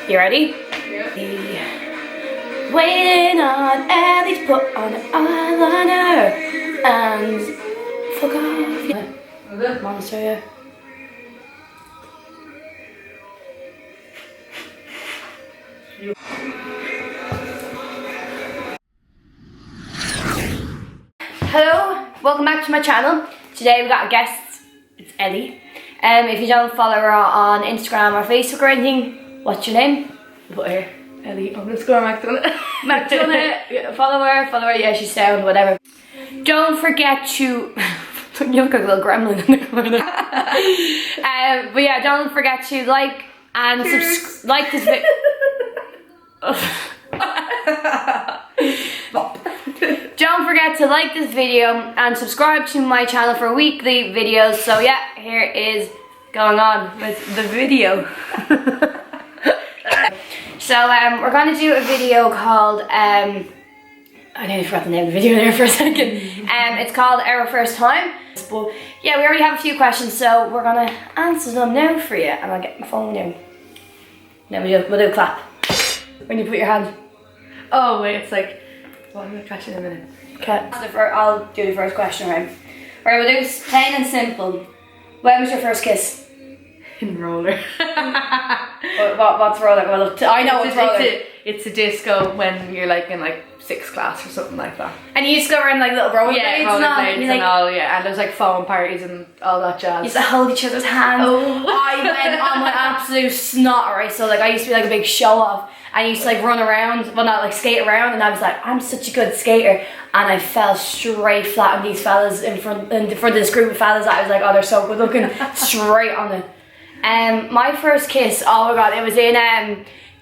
You ready? Yeah. Waiting on Ellie to put on eyeliner and fuck off. Yeah. Monster, yeah. Hello, welcome back to my channel. Today we got a guest. It's Ellie. If you don't follow her on Instagram or Facebook or anything, what's your name? Put here. Ellie_McMua. Yeah, follow her, yeah, she's sound, whatever. Don't forget to you look like a little gremlin in the corner. But yeah, don't forget to like and like this video. Don't forget to like this video and subscribe to my channel for weekly videos. So yeah, here is going on with the video. So we're gonna do a video called I nearly forgot the name of the video there for a second. It's called Our First Time. But yeah, we already have a few questions, so we're gonna answer them now for you. And I'll get my phone now. Then we'll do a clap when you put your hand. Oh wait, it's like, well, I'm gonna catch it in a minute. Okay. I'll do the first question, right? Right, we'll do plain and simple. When was your first kiss? In roller. What's roller? Well, I know what's roller. It's a disco when you're like in like 6th class or something like that. And you used to go around like little rollerblades, and all, yeah. And there's like foam parties and all that jazz. You used to hold each other's hands. Oh. I went on my absolute snot, right? So like I used to be like a big show off. I used to like run around, well not like skate around, and I was like, I'm such a good skater. And I fell straight flat on these fellas in front of this group of fellas that I was like, oh, they're so good looking, straight on it. My first kiss, oh my god, it was in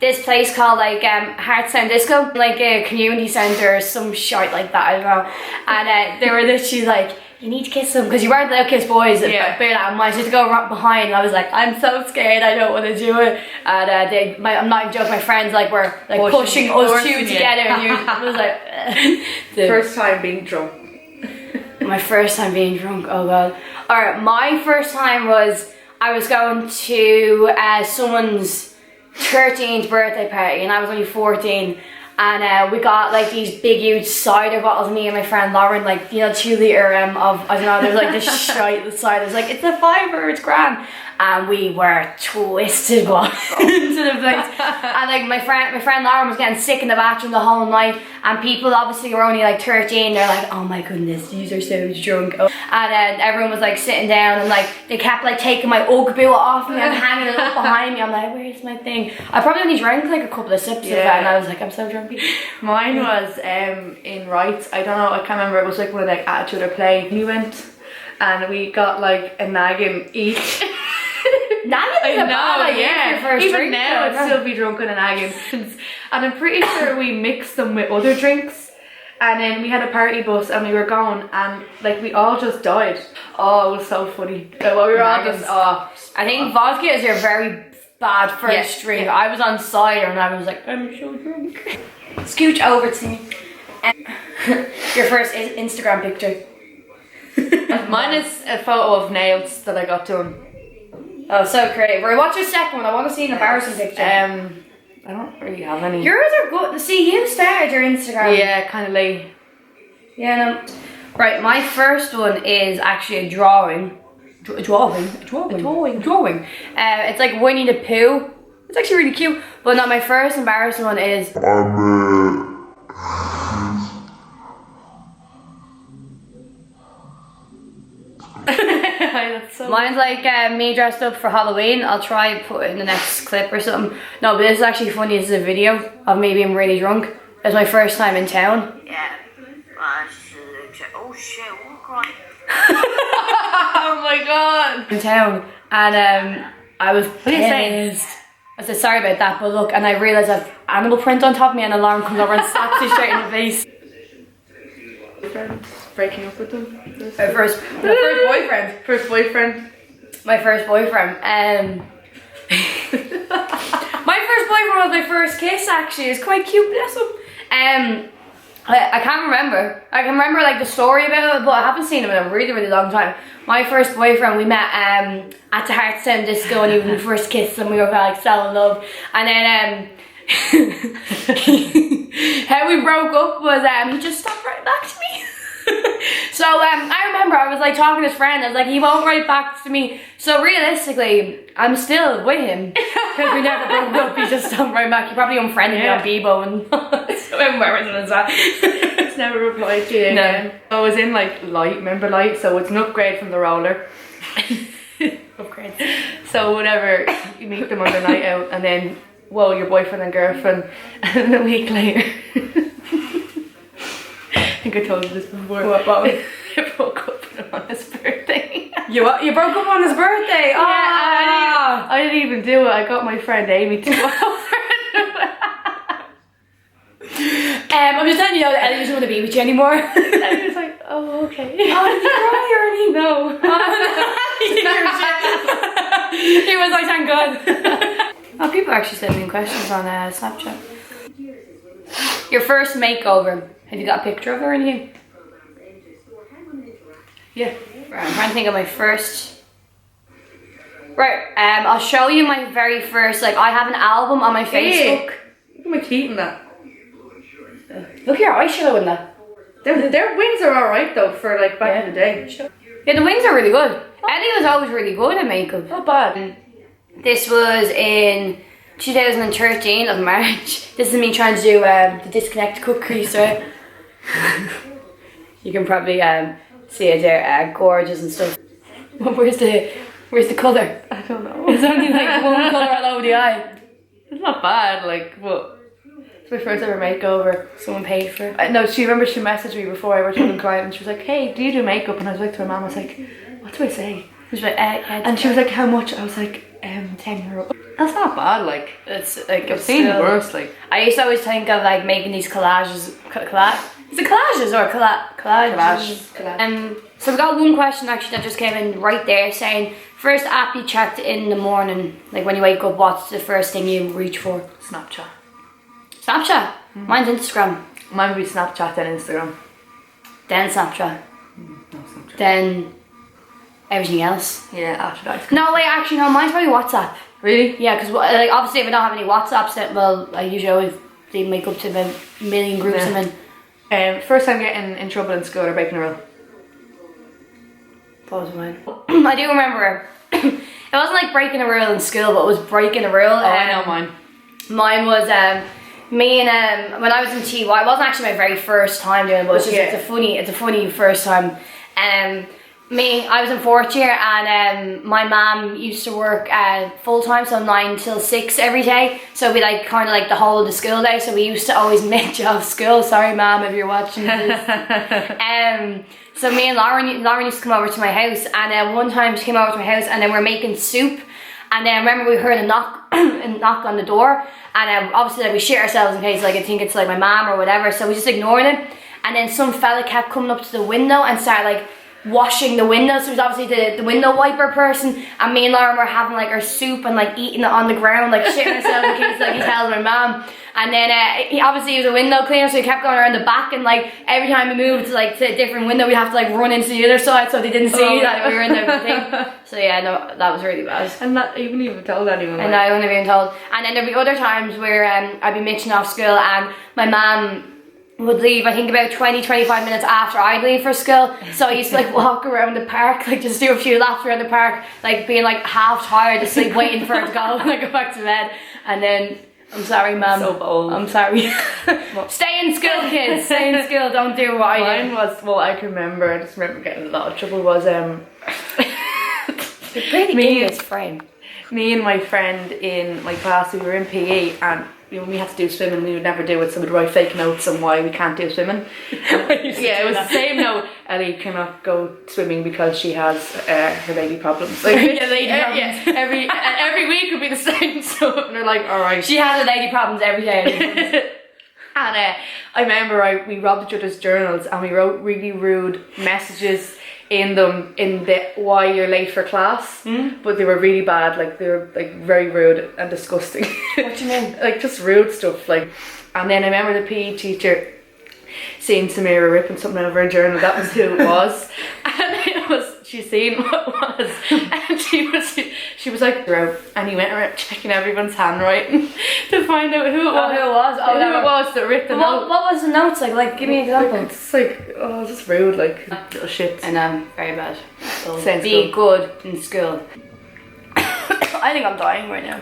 this place called like Heart Sound Disco, like a community centre or some shite like that, I don't know. And they were literally like, you need to kiss them because you weren't allowed to kiss boys. Yeah. But I used to go right behind, and I was like, I'm so scared, I don't want to do it. And I'm not even joking, my friends like were like pushing us two together, and you was like, first time being drunk. My first time being drunk, oh god. Alright, my first time was, I was going to someone's 13th birthday party, and I was only 14. And we got like these big huge cider bottles, me and my friend Lauren, like, you know, 2 litre of, I don't know, there's like this shite cider. It's like, it's a £5, it's grand. And we were twisted into the place. And like my friend Lauren was getting sick in the bathroom the whole night. And people obviously were only like 13. They're like, oh my goodness, these are so drunk. And everyone was like sitting down, and like they kept like taking my Ugg boot off me and hanging it up behind me. I'm like, where's my thing? I probably only drank like a couple of sips of that, and I was like, I'm so drunk. Mine was in Wrights. I don't know, I can't remember. It was like one of like Attitude or Play. We went and we got like a naggin each. Naggin is a bad idea for first Even drink, now I'd still be drunk on a naggin. And I'm pretty sure we mixed them with other drinks. And then we had a party bus and we were going, and like we all just died. Oh, it was so funny. Well, we were all just, I think vodka is your very bad first drink. Yeah. I was on cider and I was like, I'm so drunk. Scooch over to me. Your first Instagram picture. Mine is a photo of nails that I got done. Oh, so creative. Right, what's your second one? I want to see an embarrassing picture. I don't really have any. Yours are good. See, you started your Instagram. Yeah, kind of late. Yeah, no. Right, my first one is actually a drawing. A drawing. It's like Winnie the Pooh. It's actually really cute. But no, my first embarrassing one is mine's like me dressed up for Halloween. I'll try and put it in the next clip or something. No, but this is actually funny. This is a video of me being really drunk. It was my first time in town. Yeah. Oh shit, what crying? Oh my god. In town, and I was pissed. I said sorry about that, but look, and I realised I've animal print on top of me, and an alarm comes over and slaps me straight in the face. Breaking up with them. My first boyfriend. First boyfriend. My first boyfriend. My first boyfriend was my first kiss. Actually, it's quite cute. Bless him. I can't remember. I can remember like the story about it, but I haven't seen him in a really, really long time. My first boyfriend, we met at the Heartstown Disco, and when we first kissed and we were like so in love. And then how we broke up was he just stopped writing back to me. So I remember I was like talking to his friend. I was like, he won't write back to me. So realistically, I'm still with him because we never broke up. He just stopped writing back. He probably unfriended me on Bebo and so embarrassing as that. It's never replied to you again. I was in like Light, remember Light? So it's an upgrade from the roller. Upgrade. So whatever, you meet them on the night out, and then whoa, your boyfriend and girlfriend, and then a week later. I think I told you this before. What? I broke up with him on his birthday. You what? You broke up on his birthday? Oh. Yeah, I didn't even do it. I got my friend Amy to go over. I'm just letting you know that Ellie doesn't want to be with you anymore. And he was like, oh, okay. Oh, did you cry or anything? No. He was like, thank God. Oh, people actually send me questions on Snapchat. Your first makeover. Have you got a picture of it or anything? Yeah. Right, I'm trying to think of my first. Right, I'll show you my very first, like I have an album on my Facebook. Look at my teeth in that. Look at your eyeshadow in that. Their wings are alright though for like back in the day. Yeah, the wings are really good. Ellie was always really good at makeup. Not bad. This was in 2013 of March. This is me trying to do the disconnect cut crease, right? You can probably see it there, gorgeous and stuff. Where's the colour? I don't know. It's only like one colour all over the eye. It's not bad, like, but it's my first ever makeover. Someone paid for it. No, she messaged me before I worked with a client, and she was like, hey, do you do makeup? And I was like to her mum, I was like, what do I say? She was like, and she was like, how much? I was like, €10. That's not bad, like. It's like I've seen worse, like. I used to always think of like making these collages. Is it collages or collages? Collage. So we got one question actually that just came in right there saying, first app you checked in the morning, like when you wake up, what's the first thing you reach for? Snapchat. Snapchat? Mine's Instagram. Mine would be Snapchat, then Instagram. Then Snapchat. No, Snapchat. Then everything else. Yeah, after that. No, wait, actually no, mine's probably WhatsApp. Really? Yeah, because like obviously if I don't have any WhatsApps, then well, I usually always make up to about a million groups I'm in. First time getting in trouble in school or breaking a rule. What was mine? I do remember. It wasn't like breaking a rule in school, but it was breaking a rule. Oh, I know mine. Mine was me and when I was in TY. It wasn't actually my very first time doing it, but it's just it's a funny first time. I was in fourth year, and my mum used to work full time, so 9 till 6 every day. So it'd be like kind of like the whole of the school day. So we used to always miss you off school. Sorry, mum, if you're watching this. So me and Lauren used to come over to my house, and one time she came over to my house, and then we were making soup. And then I remember we heard a knock on the door, and obviously like, we shit ourselves in case like I think it's like my mom or whatever. So we just ignored it, and then some fella kept coming up to the window and started like washing the window. So it was obviously the window wiper person, and me and Lauren were having like our soup and like eating it on the ground, like shitting ourselves in case like he tells my mom. And then he was a window cleaner, so he kept going around the back, and like every time we moved to like to a different window, we'd have to like run into the other side so they didn't see that we were in the thing. So yeah, no, that was really bad. And not even told anyone. And I wouldn't have been told. And then there'd be other times where I'd be mixing off school, and my mum would leave, I think about 20-25 minutes after I'd leave for school. So I used to like walk around the park, like just do a few laps around the park, like being like half tired asleep, waiting for her to go when I go back to bed. And then, I'm sorry, mum. So bold. I'm sorry. Stay in school, kids. Stay in school. Don't do what I did. Mine was, well, I can remember, I just remember getting in a lot of trouble, was me and my friend in my class, we were in PE, and when we had to do swimming, we would never do it, so we'd write fake notes on why we can't do swimming. Yeah, it was the same note. Ellie cannot go swimming because she has her lady problems. Like, yeah, every week would be the same stuff, and they're like, all right. She has her lady problems every day. And I remember we robbed each other's journals, and we wrote really rude messages in them in the why you're late for class, but they were really bad, like they were like very rude and disgusting. What do you mean? Like just rude stuff, like. And then I remember the PE teacher, seen Samira ripping something out of her journal. That was who it was. And it was, she seen what it was. And she was like, and he went around checking everyone's handwriting to find out who it was. Who it was? Oh, who it was that ripped the note. What was the notes like? Like, give me an example. It's like, oh, just rude, like little shit. I know, very bad. So Sounds be good in school. I think I'm dying right now.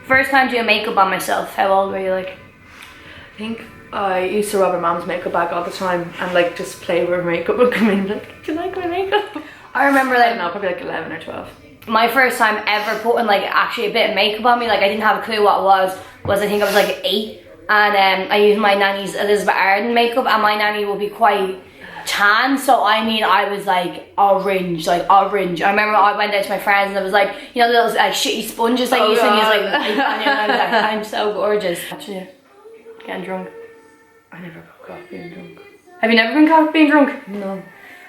First time doing makeup on myself. How old were you, like? I think I used to rob her mom's makeup bag all the time and like just play with her makeup and come in like, do you like my makeup? I remember I like, don't know, probably like 11 or 12. my first time ever putting like actually a bit of makeup on me, like I didn't have a clue what it was I think I was like 8, and I used my nanny's Elizabeth Arden makeup, and my nanny will be quite tan, so I mean I was like orange. I remember I went out to my friends and I was like, you know, little like shitty sponges I used to use, like, and I was like, I'm so gorgeous. Actually, getting drunk. I never got caught being drunk. Have you never been caught being drunk? No.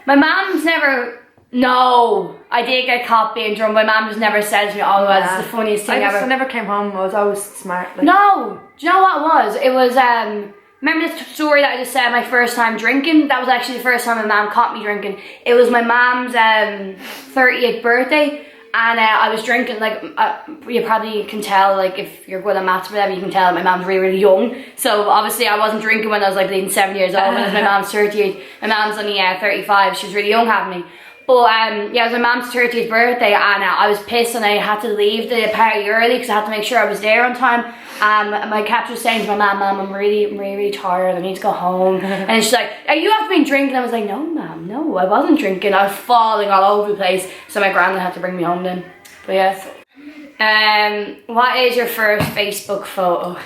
My mom's never. No, I did get caught being drunk. My mom just never said to me, oh, that's the funniest thing ever. I never came home. I was always smart. Like. No, do you know what it was? It was, remember the story that I just said, my first time drinking? That was actually the first time my mom caught me drinking. It was my mom's 30th birthday, and I was drinking, like, you probably can tell, like, if you're good at maths or whatever, you can tell that my mom's really, really young. So obviously I wasn't drinking when I was like 7 years old, when it was my mom's 30th. My mom's only 35, she was really young having me. But yeah, it was my mom's 30th birthday, and I was pissed and I had to leave the party early because I had to make sure I was there on time. My cat was saying to my mom, I'm really tired, I need to go home. And she's like, are you have been drinking? I was like, no ma'am, no, I wasn't drinking. I was falling all over the place, so my grandma had to bring me home then. But yeah. What is your first Facebook photo?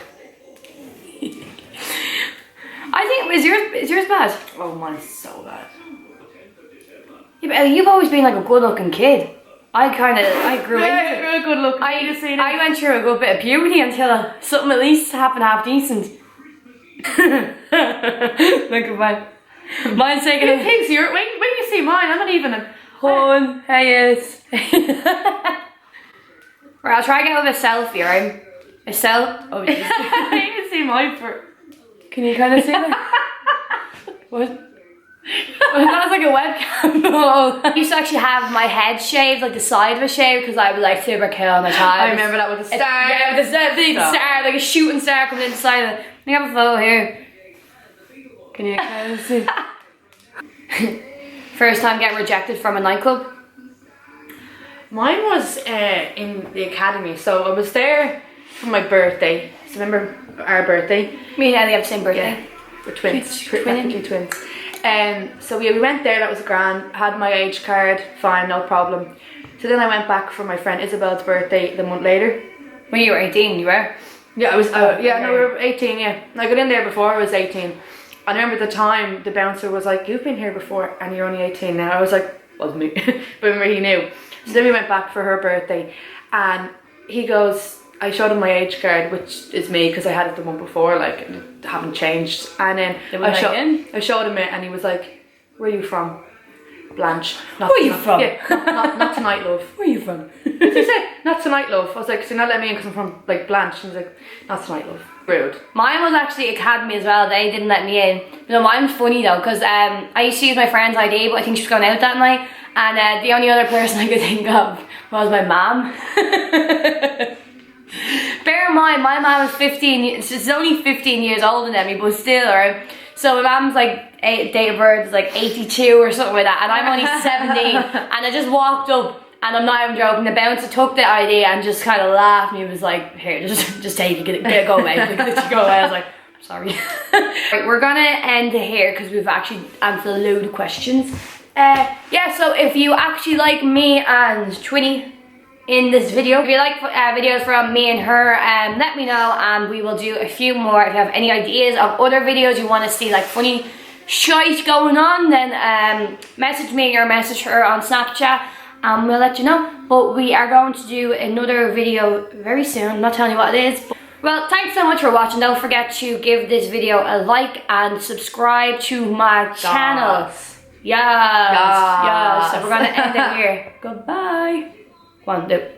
I think, is yours bad? Oh, mine's so bad. Yeah, but you've always been like a good looking kid. I grew into it. You're a good look. I went through a good bit of puberty until something at least happened half decent. Look at mine. Mine's taking It thinks you're, when you see mine, I'm not even a hon. Hey, yes. Right, I'll try to get with a selfie, right? A selfie? Oh, Jesus. you can see mine for... Can you kind of see that? What? Well, that was like a webcam. I used to actually have my head shaved, like the side of a shave, because I was like super cool on my child. I remember that with the star. Yeah, with the star, like a shooting star coming inside of it. I have a photo here. Can you kind of see? First time getting rejected from a nightclub? Mine was in the academy, so I was there for my birthday. So remember our birthday? Me and Ellie have the same birthday. Yeah, we're twins. Technically twins. So we went there, that was grand, had my age card, fine, no problem. So then I went back for my friend Isabel's birthday the month later. When you were 18, you were? Yeah, I was, we were 18, yeah. I got in there before I was 18. And I remember at the time, the bouncer was like, you've been here before and you're only 18 now. I was like, wasn't me, but remember he knew. So then we went back for her birthday, and he goes, I showed him my age card, which is me because I had it the month before, like, it haven't changed. And then I showed him it, and he was like, where are you from? Blanche. Where are you from? Yeah, not tonight, love. Where are you from? What did he say? Not tonight, love. I was like, so you're not letting me in because I'm from, like, Blanche. And he was like, not tonight, love. Rude. Mine was actually academy as well. They didn't let me in. No, mine was funny though, because I used to use my friend's ID, but I think she was going out that night, and the only other person I could think of was my mom. Bear in mind, my mom was 15, she's only 15 years older than me, but still, right? So my mom's like, date of birth is like 82 or something like that, and I'm only 17, and I just walked up, and I'm not even joking, the bouncer took the ID and just kind of laughed, and he was like, here, just take it, get go away, let you go away. I was like, sorry. Right, we're gonna end here, because we've actually answered a load of questions. Yeah, so if you actually like me and Twinny in this video, if you like videos from me and her, let me know, and we will do a few more. If you have any ideas of other videos you want to see, like funny shite going on, then message me or message her on Snapchat, and we'll let you know. But we are going to do another video very soon. I'm not telling you what it is, but well, thanks so much for watching. Don't forget to give this video a like and subscribe to my channel. Yes. So we're gonna end it here. Goodbye. 1, 2.